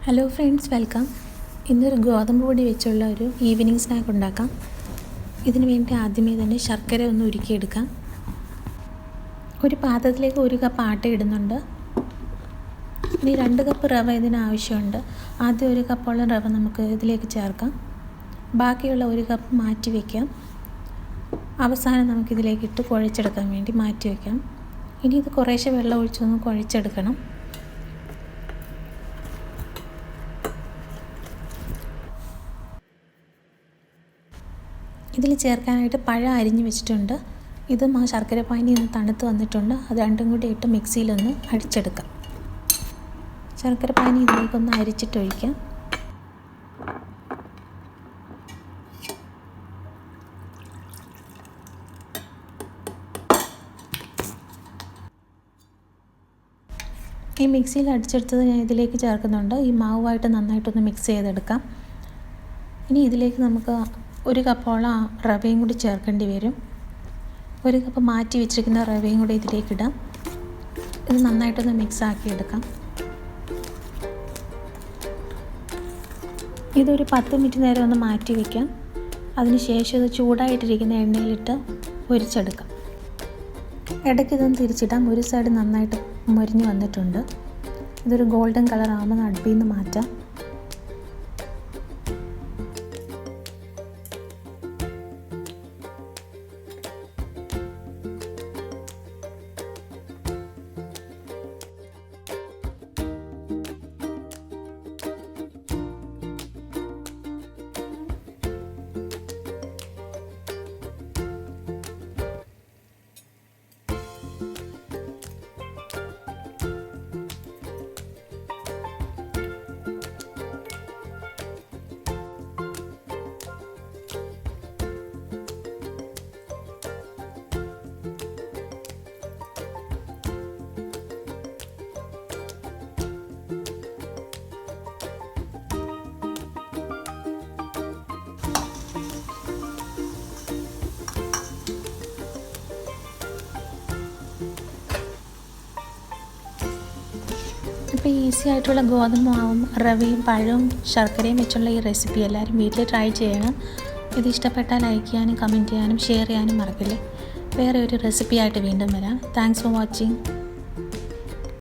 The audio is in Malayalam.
Hello friends, welcome. ഇന്നൊരു ഗോതമ്പ് പൊടി വെച്ചുള്ള ഒരു ഈവനിങ് സ്നാക്ക് ഉണ്ടാക്കാം. ഇതിനു വേണ്ടി ആദ്യമേ തന്നെ ശർക്കര ഒന്ന് ഉരുക്കിയെടുക്കാം. ഒരു പാത്രത്തിലേക്ക് 1 കപ്പ് ആട്ട ഇടുന്നുണ്ട്. ഇനി 2 കപ്പ് റവ ഇതിന് ആവശ്യമുണ്ട്. ആദ്യം 1 കപ്പോളം റവ നമുക്ക് ഇതിലേക്ക് ചേർക്കാം. ബാക്കിയുള്ള 1 കപ്പ് മാറ്റി വയ്ക്കാം. അവസാനം നമുക്കിതിലേക്ക് ഇട്ട് കുഴച്ചെടുക്കാൻ വേണ്ടി മാറ്റി വയ്ക്കാം. ഇനി ഇത് കുറേശ്ശെ വെള്ളം ഒഴിച്ചൊന്ന് കുഴച്ചെടുക്കണം. ഇതിൽ ചേർക്കാനായിട്ട് പഴം അരിഞ്ഞ് വെച്ചിട്ടുണ്ട്. ഇതും ആ ശർക്കര പാനി ഒന്ന് തണുത്ത് വന്നിട്ടുണ്ട്. അത് രണ്ടും കൂടി ഇട്ട് മിക്സിയിലൊന്ന് അടിച്ചെടുക്കാം. ശർക്കര പാനി ഇതിലേക്കൊന്ന് അരിച്ചിട്ടൊഴിക്കാം. ഈ മിക്സിയിൽ അടിച്ചെടുത്തത് ഞാൻ ഇതിലേക്ക് ചേർക്കുന്നുണ്ട്. ഈ മാവുമായിട്ട് നന്നായിട്ടൊന്ന് മിക്സ് ചെയ്തെടുക്കാം. ഇനി ഇതിലേക്ക് നമുക്ക് 1 കപ്പോളം റവയും കൂടി ചേർക്കേണ്ടി വരും. 1 കപ്പ് മാറ്റി വെച്ചിരിക്കുന്ന റവയും കൂടി ഇതിലേക്ക് ഇടാം. ഇത് നന്നായിട്ടൊന്ന് മിക്സ് ആക്കി എടുക്കാം. ഇതൊരു 10 മിനിറ്റ് നേരം ഒന്ന് മാറ്റി വയ്ക്കാം. അതിനുശേഷം ഇത് ചൂടായിട്ടിരിക്കുന്ന എണ്ണയിലിട്ട് പൊരിച്ചെടുക്കാം. ഇടയ്ക്ക് ഇതൊന്ന് തിരിച്ചിടാം. ഒരു സൈഡ് നന്നായിട്ട് മൊരിഞ്ഞ് വന്നിട്ടുണ്ട്. ഇതൊരു ഗോൾഡൻ കളർ ആകുമ്പോൾ അടുപ്പിൽ നിന്ന് മാറ്റാം. അപ്പോൾ ഈസി ആയിട്ടുള്ള ഗോതമ്പ് മാവും റവയും പഴവും ശർക്കരയും വെച്ചുള്ള ഈ റെസിപ്പി എല്ലാവരും വീട്ടിൽ ട്രൈ ചെയ്യണം. ഇത് ഇഷ്ടപ്പെട്ടാൽ ലൈക്ക് ചെയ്യാനും കമൻറ്റ് ചെയ്യാനും ഷെയർ ചെയ്യാനും മറക്കില്ലേ. വേറെ ഒരു റെസിപ്പി ആയിട്ട് വീണ്ടും വരാം. Thanks for watching.